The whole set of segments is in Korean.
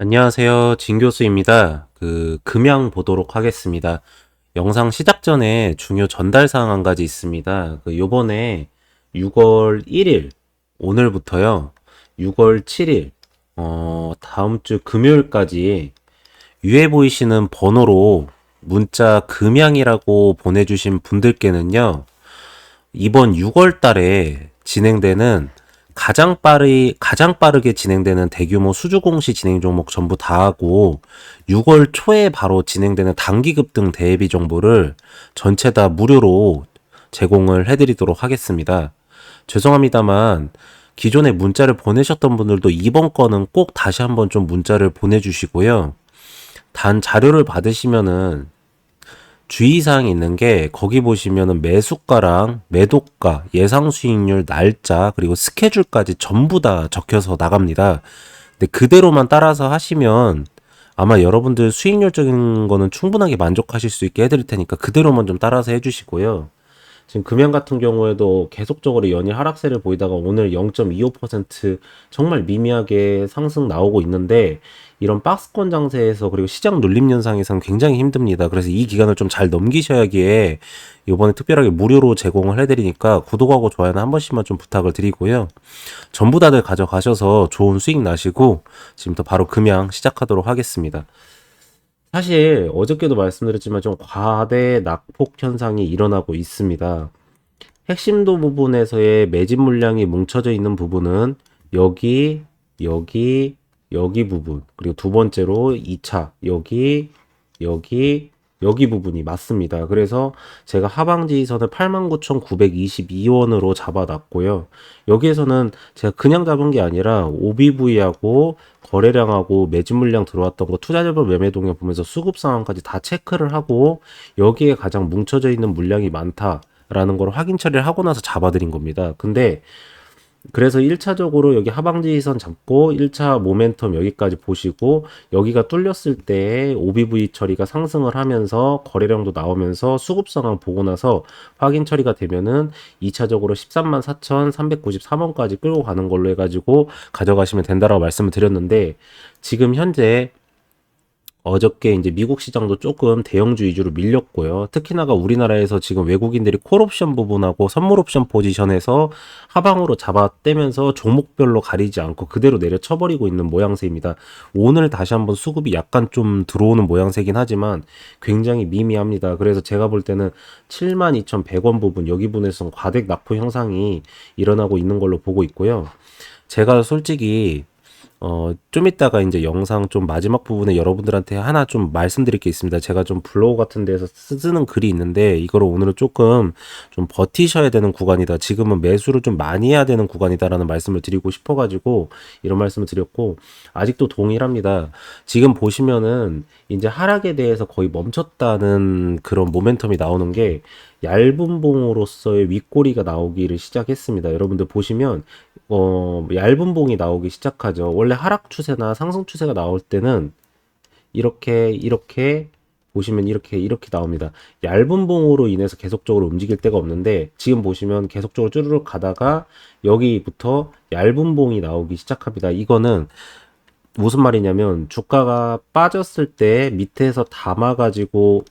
안녕하세요. 진 교수입니다. 금양 보도록 하겠습니다. 영상 시작 전에 중요 전달 사항 한 가지 있습니다. 요번에 6월 1일, 오늘부터요, 6월 7일, 다음 주 금요일까지 위에 보이시는 번호로 문자 금양이라고 보내주신 분들께는요, 이번 6월 달에 진행되는 가장 빠르게 진행되는 대규모 수주 공시 진행 종목 전부 다 하고 6월 초에 바로 진행되는 단기 급등 대비 정보를 전체 다 무료로 제공을 해드리도록 하겠습니다. 죄송합니다만 기존에 문자를 보내셨던 분들도 이번 건은 꼭 다시 한번 좀 문자를 보내주시고요. 단 자료를 받으시면은 주의사항이 있는 게 거기 보시면은 매수가랑 매도가, 예상 수익률, 날짜, 그리고 스케줄까지 전부 다 적혀서 나갑니다. 근데 그대로만 따라서 하시면 아마 여러분들 수익률적인 거는 충분하게 만족하실 수 있게 해드릴 테니까 그대로만 좀 따라서 해주시고요. 지금 금양 같은 경우에도 계속적으로 연일 하락세를 보이다가 오늘 0.25% 정말 미미하게 상승 나오고 있는데 이런 박스권 장세에서 그리고 시장 눌림 현상에서는 굉장히 힘듭니다. 그래서 이 기간을 좀 잘 넘기셔야기에 이번에 특별하게 무료로 제공을 해드리니까 구독하고 좋아요는 한 번씩만 좀 부탁을 드리고요. 전부 다들 가져가셔서 좋은 수익 나시고 지금부터 바로 금양 시작하도록 하겠습니다. 사실 어저께도 말씀드렸지만 좀 과대 낙폭 현상이 일어나고 있습니다. 핵심도 부분에서의 매집 물량이 뭉쳐져 있는 부분은 여기, 여기, 여기 부분, 그리고 두 번째로 2차, 여기 부분이 맞습니다. 그래서 제가 하방지선을 89,922원으로 잡아놨고요. 여기에서는 제가 그냥 잡은 게 아니라 OBV하고 거래량하고 매집 물량 들어왔던 거 투자자별 매매 동향 보면서 수급 상황까지 다 체크를 하고 여기에 가장 뭉쳐져 있는 물량이 많다라는 걸 확인 처리를 하고 나서 잡아드린 겁니다. 근데 그래서 1차적으로 여기 하방지선 잡고 1차 모멘텀 여기까지 보시고 여기가 뚫렸을 때 OBV 처리가 상승을 하면서 거래량도 나오면서 수급 상황 보고 나서 확인 처리가 되면은 2차적으로 134,393원까지 끌고 가는 걸로 해가지고 가져가시면 된다라고 말씀을 드렸는데 지금 현재 어저께 이제 미국 시장도 조금 대형주 위주로 밀렸고요. 특히나가 우리나라에서 지금 외국인들이 콜옵션 부분하고 선물 옵션 포지션에서 하방으로 잡아떼면서 종목별로 가리지 않고 그대로 내려쳐버리고 있는 모양새입니다. 오늘 다시 한번 수급이 약간 좀 들어오는 모양새긴 하지만 굉장히 미미합니다. 그래서 제가 볼 때는 72,100원 부분 여기 부분에서 과대 낙폭 형상이 일어나고 있는 걸로 보고 있고요. 제가 솔직히 좀 이따가 이제 영상 좀 마지막 부분에 여러분들한테 하나 좀 말씀드릴 게 있습니다. 제가 좀 블로그 같은 데서 쓰는 글이 있는데, 이거를 오늘은 조금 좀 버티셔야 되는 구간이다. 지금은 매수를 좀 많이 해야 되는 구간이다라는 말씀을 드리고 싶어가지고, 이런 말씀을 드렸고, 아직도 동일합니다. 지금 보시면은, 이제 하락에 대해서 거의 멈췄다는 그런 모멘텀이 나오는 게, 얇은 봉으로서의 윗꼬리가 나오기를 시작했습니다. 여러분들 보시면 얇은 봉이 나오기 시작하죠. 원래 하락 추세나 상승 추세가 나올 때는 이렇게 보시면 이렇게 나옵니다. 얇은 봉으로 인해서 계속적으로 움직일 데가 없는데 지금 보시면 계속적으로 쭈르륵 가다가 여기부터 얇은 봉이 나오기 시작합니다. 이거는 무슨 말이냐면 주가가 빠졌을 때 밑에서 담아가지고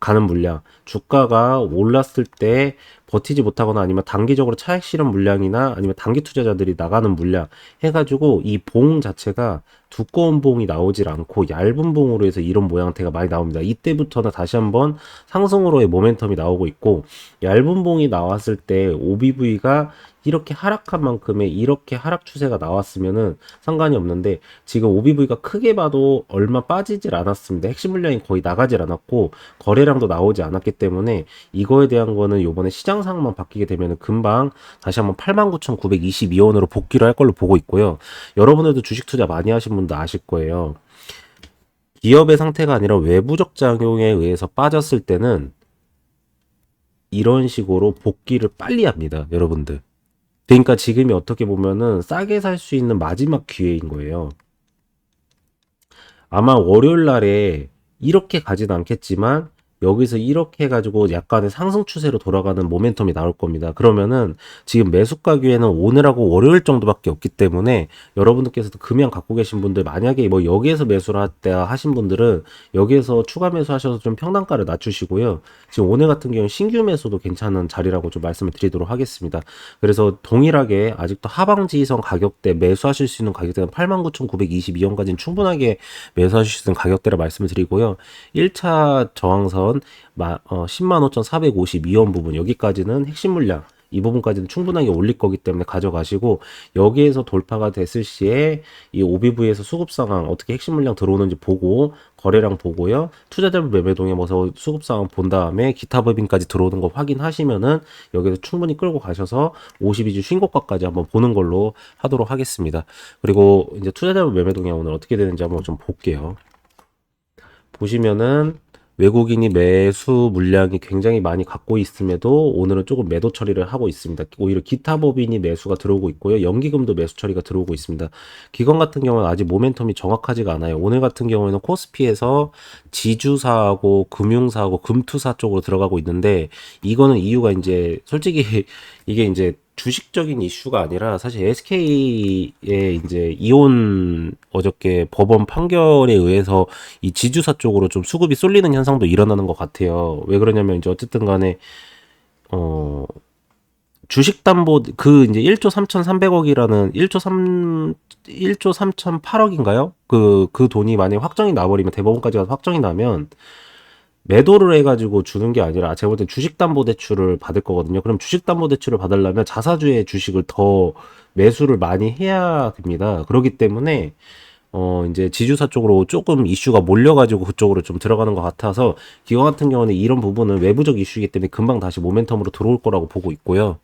가는 물량, 주가가 올랐을 때 버티지 못하거나 아니면 단기적으로 차익 실현 물량이나 아니면 단기 투자자들이 나가는 물량 해가지고 이 봉 자체가 두꺼운 봉이 나오질 않고 얇은 봉으로 해서 이런 모양새가 많이 나옵니다. 이때부터는 다시 한번 상승으로의 모멘텀이 나오고 있고 얇은 봉이 나왔을 때 OBV가 이렇게 하락한 만큼의 이렇게 하락 추세가 나왔으면은 상관이 없는데 지금 OBV가 크게 봐도 얼마 빠지질 않았습니다. 핵심 물량이 거의 나가질 않았고 거래량도 나오지 않았기 때문에 이거에 대한 거는 요번에 시장 상황만 바뀌게 되면 금방 다시 한번 89,922원으로 복귀를 할 걸로 보고 있고요. 여러분들도 주식 투자 많이 하신 분도 아실 거예요. 기업의 상태가 아니라 외부적 작용에 의해서 빠졌을 때는 이런 식으로 복귀를 빨리 합니다. 여러분들. 그러니까 지금이 어떻게 보면은 싸게 살 수 있는 마지막 기회인 거예요. 아마 월요일 날에 이렇게 가진 않겠지만 여기서 이렇게 해가지고 약간의 상승 추세로 돌아가는 모멘텀이 나올 겁니다. 그러면은 지금 매수가 기회는 오늘하고 월요일 정도밖에 없기 때문에 여러분들께서도 금양 갖고 계신 분들, 만약에 뭐 여기에서 매수를 했다 하신 분들은 여기에서 추가 매수하셔서 좀 평단가를 낮추시고요. 지금 오늘 같은 경우는 신규 매수도 괜찮은 자리라고 좀 말씀을 드리도록 하겠습니다. 그래서 동일하게 아직도 하방지선 가격대 매수하실 수 있는 가격대는 89,922원까지는 충분하게 매수하실 수 있는 가격대라 말씀을 드리고요. 1차 저항선 105,452원 부분, 여기까지는 핵심 물량 이 부분까지는 충분하게 올릴 거기 때문에 가져가시고, 여기에서 돌파가 됐을 시에 이 OBV에서 수급 상황 어떻게 핵심 물량 들어오는지 보고 거래량 보고요, 투자자분 매매 동의해서 수급 상황 본 다음에 기타 법인까지 들어오는 거 확인하시면은 여기서 충분히 끌고 가셔서 52주 신고가까지 한번 보는 걸로 하도록 하겠습니다. 그리고 이제 투자자분 매매 동의 오늘 어떻게 되는지 한번 좀 볼게요. 보시면은 외국인이 매수 물량이 굉장히 많이 갖고 있음에도 오늘은 조금 매도 처리를 하고 있습니다. 오히려 기타 법인이 매수가 들어오고 있고요. 연기금도 매수 처리가 들어오고 있습니다. 기관 같은 경우는 아직 모멘텀이 정확하지가 않아요. 오늘 같은 경우에는 코스피에서 지주사하고 금융사하고 금투사 쪽으로 들어가고 있는데, 이거는 이유가 이제 솔직히 이게 이제 주식적인 이슈가 아니라 사실 SK의 이제 이혼 어저께 법원 판결에 의해서 이 지주사 쪽으로 좀 수급이 쏠리는 현상도 일어나는 것 같아요. 왜 그러냐면 이제 어쨌든 간에 주식담보 그 이제 1조 3,300억이라는 1조 3,008억인가요? 그 돈이 만약에 확정이 나버리면, 대법원까지 가서 확정이 나면 매도를 해가지고 주는 게 아니라 제가 볼 때 주식담보대출을 받을 거거든요. 그럼 주식담보대출을 받으려면 자사주의 주식을 더 매수를 많이 해야 됩니다. 그렇기 때문에 이제 지주사 쪽으로 조금 이슈가 몰려가지고 그쪽으로 좀 들어가는 것 같아서, 기관 같은 경우는 이런 부분은 외부적 이슈이기 때문에 금방 다시 모멘텀으로 들어올 거라고 보고 있고요.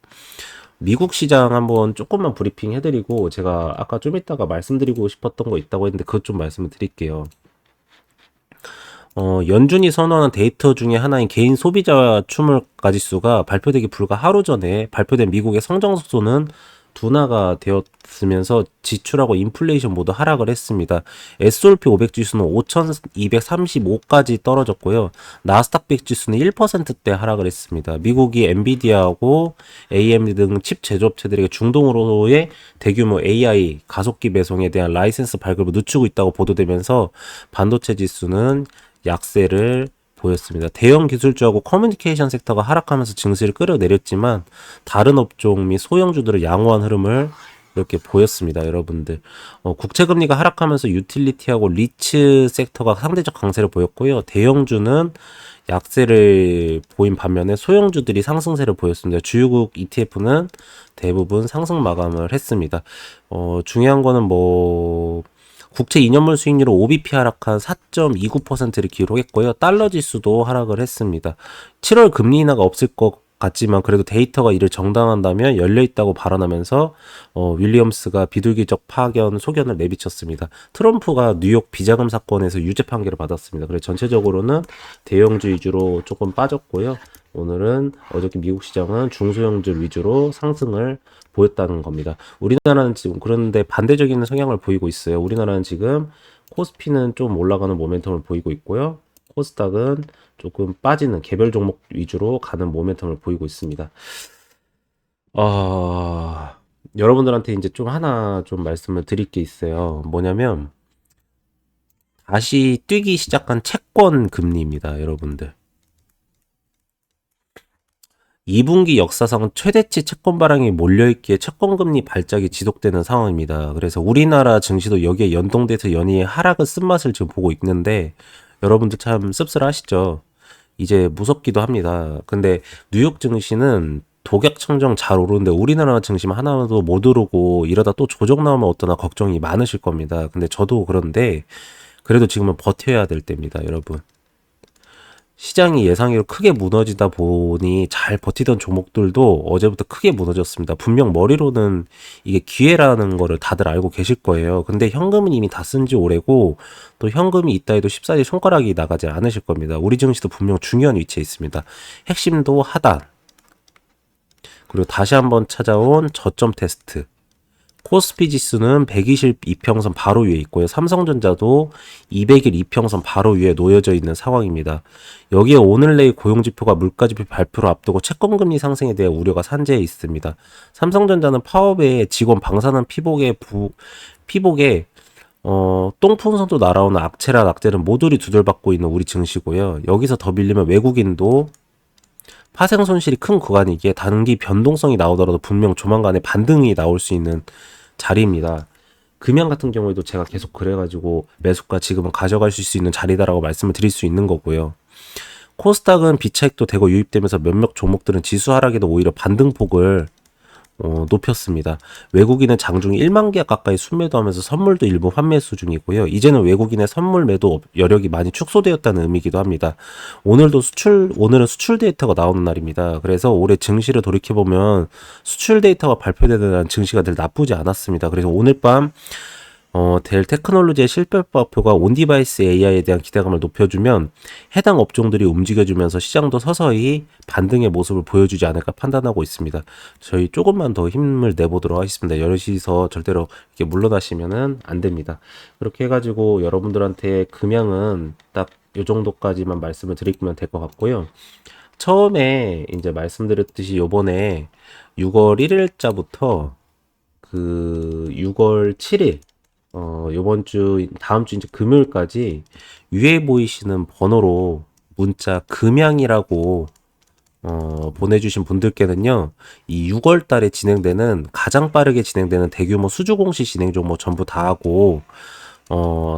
미국 시장 한번 조금만 브리핑 해드리고, 제가 아까 좀 이따가 말씀드리고 싶었던 거 있다고 했는데 그것 좀 말씀을 드릴게요. 연준이 선언한 데이터 중에 하나인 개인 소비자 추물 가지수가 발표되기 불과 하루 전에 발표된 미국의 성장 속도는 둔화가 되었으면서 지출하고 인플레이션 모두 하락을 했습니다. S&P 500 지수는 5,235까지 떨어졌고요. 나스닥 100 지수는 1%대 하락을 했습니다. 미국이 엔비디아하고 AMD 등 칩 제조업체들에게 중동으로의 대규모 AI 가속기 배송에 대한 라이센스 발급을 늦추고 있다고 보도되면서 반도체 지수는 약세를 보였습니다. 대형 기술주하고 커뮤니케이션 섹터가 하락하면서 증시를 끌어내렸지만 다른 업종 및 소형주들은 양호한 흐름을 이렇게 보였습니다. 여러분들, 국채금리가 하락하면서 유틸리티하고 리츠 섹터가 상대적 강세를 보였고요. 대형주는 약세를 보인 반면에 소형주들이 상승세를 보였습니다. 주요국 ETF는 대부분 상승 마감을 했습니다. 중요한 거는 국채 2년물 수익률은 OBP 하락한 4.29%를 기록했고요. 달러 지수도 하락을 했습니다. 7월 금리 인하가 없을 것 같지만 그래도 데이터가 이를 정당한다면 열려있다고 발언하면서 윌리엄스가 비둘기적 파견 소견을 내비쳤습니다. 트럼프가 뉴욕 비자금 사건에서 유죄 판결을 받았습니다. 그래서 전체적으로는 대형주 위주로 조금 빠졌고요. 오늘은 어저께 미국 시장은 중소형주 위주로 상승을 보였다는 겁니다. 우리나라는 지금 그런데 반대적인 성향을 보이고 있어요. 우리나라는 지금 코스피는 좀 올라가는 모멘텀을 보이고 있고요. 코스닥은 조금 빠지는 개별 종목 위주로 가는 모멘텀을 보이고 있습니다. 여러분들한테 이제 좀 하나 좀 말씀을 드릴 게 있어요. 뭐냐면 다시 뛰기 시작한 채권 금리입니다, 여러분들. 2분기 역사상 최대치 채권 발행이 몰려있기에 채권금리 발작이 지속되는 상황입니다. 그래서 우리나라 증시도 여기에 연동돼서 연이에 하락을 쓴맛을 지금 보고 있는데, 여러분들 참 씁쓸하시죠? 이제 무섭기도 합니다. 근데 뉴욕 증시는 독약청정 잘 오르는데 우리나라 증시만 하나도 못 오르고 이러다 또 조정 나오면 어떠나 걱정이 많으실 겁니다. 근데 저도 그런데 그래도 지금은 버텨야 될 때입니다, 여러분. 시장이 예상외로 크게 무너지다 보니 잘 버티던 종목들도 어제부터 크게 무너졌습니다. 분명 머리로는 이게 기회라는 거를 다들 알고 계실 거예요. 근데 현금은 이미 다 쓴 지 오래고, 또 현금이 있다 해도 쉽사리 손가락이 나가지 않으실 겁니다. 우리 증시도 분명 중요한 위치에 있습니다. 핵심도 하단, 그리고 다시 한번 찾아온 저점 테스트, 코스피 지수는 120 이평선 바로 위에 있고요. 삼성전자도 200일 이평선 바로 위에 놓여져 있는 상황입니다. 여기에 오늘 내일 고용지표가 물가지표 발표를 앞두고 채권금리 상승에 대해 우려가 산재해 있습니다. 삼성전자는 파업에 직원 방사능 피복에 똥풍선도 날아오는 악재라 낙재는 모조리 두들받고 있는 우리 증시고요. 여기서 더 밀리면 외국인도 파생 손실이 큰 구간이기에 단기 변동성이 나오더라도 분명 조만간에 반등이 나올 수 있는 자리입니다. 금양 같은 경우에도 제가 계속 그래가지고 매수가 지금은 가져가실 수 있는 자리다라고 말씀을 드릴 수 있는 거고요. 코스닥은 비차익도 대거 유입되면서 몇몇 종목들은 지수 하락에도 오히려 반등폭을 높였습니다. 외국인은 장중 1만 개 가까이 순매도하면서 선물도 일부 환매수 중이고요. 이제는 외국인의 선물 매도 여력이 많이 축소되었다는 의미이기도 합니다. 오늘은 수출 데이터가 나오는 날입니다. 그래서 올해 증시를 돌이켜보면 수출 데이터가 발표되는 증시가 늘 나쁘지 않았습니다. 그래서 오늘 밤 델 테크놀로지의 실적발표가 온디바이스 AI에 대한 기대감을 높여주면 해당 업종들이 움직여주면서 시장도 서서히 반등의 모습을 보여주지 않을까 판단하고 있습니다. 저희 조금만 더 힘을 내보도록 하겠습니다. 여기서 절대로 이렇게 물러나시면은 안 됩니다. 그렇게 해가지고 여러분들한테 금양은 딱 이 정도까지만 말씀을 드리면 될 것 같고요. 처음에 이제 말씀드렸듯이 요번에 6월 1일자부터 그 6월 7일 다음 주 이제 금요일까지 위에 보이시는 번호로 문자 금양이라고 보내주신 분들께는요, 이 6월 달에 진행되는 가장 빠르게 진행되는 대규모 수주공시 진행 정보 전부 다 하고,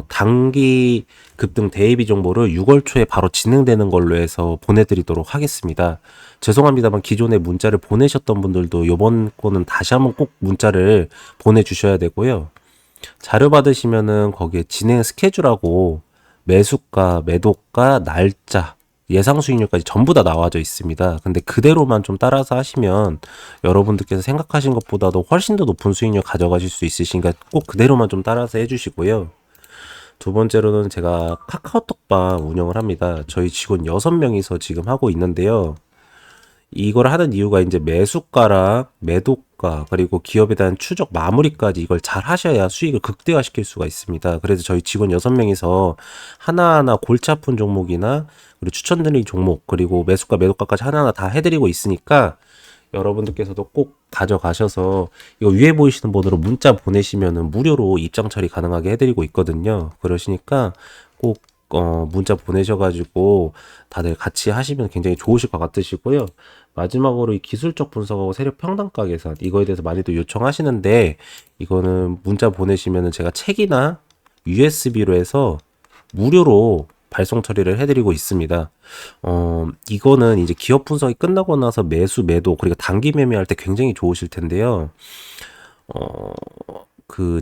단기 급등 대입이 정보를 6월 초에 바로 진행되는 걸로 해서 보내드리도록 하겠습니다. 죄송합니다만 기존에 문자를 보내셨던 분들도 이번 거는 다시 한번 꼭 문자를 보내주셔야 되고요. 자료 받으시면은 거기에 진행 스케줄하고 매수가, 매도가, 날짜, 예상 수익률까지 전부 다 나와져 있습니다. 근데 그대로만 좀 따라서 하시면 여러분들께서 생각하신 것보다도 훨씬 더 높은 수익률 가져가실 수 있으시니까 꼭 그대로만 좀 따라서 해주시고요. 두 번째로는 제가 카카오톡방 운영을 합니다. 저희 직원 6명이서 지금 하고 있는데요. 이걸 하는 이유가 이제 매수가랑 매도가 그리고 기업에 대한 추적 마무리까지 이걸 잘 하셔야 수익을 극대화시킬 수가 있습니다. 그래서 저희 직원 6명이서 하나하나 골치 아픈 종목이나 그리고 추천드린 종목 그리고 매수가 매도가까지 하나하나 다 해드리고 있으니까 여러분들께서도 꼭 가져가셔서 이거 위에 보이시는 번호로 문자 보내시면은 무료로 입장 처리 가능하게 해드리고 있거든요. 그러시니까 꼭 문자 보내셔가지고 다들 같이 하시면 굉장히 좋으실 것 같으시고요. 마지막으로 이 기술적 분석하고 세력 평단가 계산 이거에 대해서 많이들 요청하시는데 이거는 문자 보내시면은 제가 책이나 USB로 해서 무료로 발송 처리를 해드리고 있습니다. 이거는 이제 기업 분석이 끝나고 나서 매수, 매도 그리고 단기 매매할 때 굉장히 좋으실 텐데요.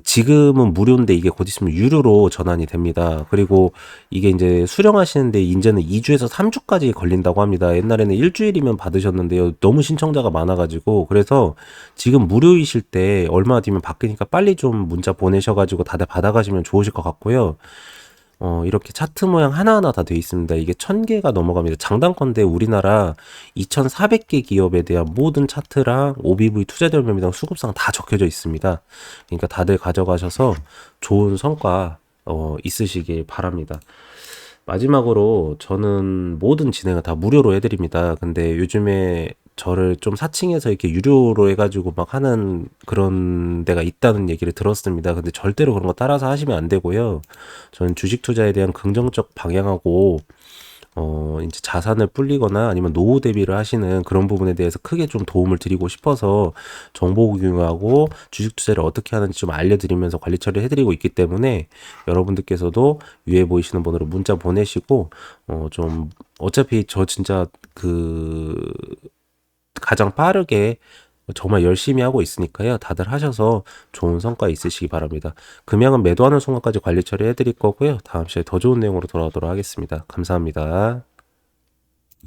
지금은 무료인데 이게 곧 있으면 유료로 전환이 됩니다. 그리고 이게 이제 수령하시는데 이제는 2주에서 3주까지 걸린다고 합니다. 옛날에는 일주일이면 받으셨는데요. 너무 신청자가 많아가지고 그래서 지금 무료이실 때 얼마 뒤면 바뀌니까 빨리 좀 문자 보내셔가지고 다들 받아가시면 좋으실 것 같고요. 이렇게 차트 모양 하나하나 다 되어 있습니다. 이게 1000개가 넘어갑니다. 장단건대 우리나라 2400개 기업에 대한 모든 차트랑 OBV 투자자 별명이랑 수급상 다 적혀져 있습니다. 그러니까 다들 가져가셔서 좋은 성과 있으시길 바랍니다. 마지막으로 저는 모든 진행을 다 무료로 해드립니다. 근데 요즘에 저를 좀 사칭해서 이렇게 유료로 해가지고 막 하는 그런 데가 있다는 얘기를 들었습니다. 근데 절대로 그런 거 따라서 하시면 안 되고요. 저는 주식 투자에 대한 긍정적 방향하고 이제 자산을 불리거나 아니면 노후 대비를 하시는 그런 부분에 대해서 크게 좀 도움을 드리고 싶어서 정보 공유하고 주식 투자를 어떻게 하는지 좀 알려드리면서 관리 처리를 해드리고 있기 때문에 여러분들께서도 위에 보이시는 번호로 문자 보내시고 좀 어차피 저 진짜 가장 빠르게 정말 열심히 하고 있으니까요. 다들 하셔서 좋은 성과 있으시기 바랍니다. 금양은 매도하는 순간까지 관리 처리해 드릴 거고요. 다음 시간에 더 좋은 내용으로 돌아오도록 하겠습니다. 감사합니다.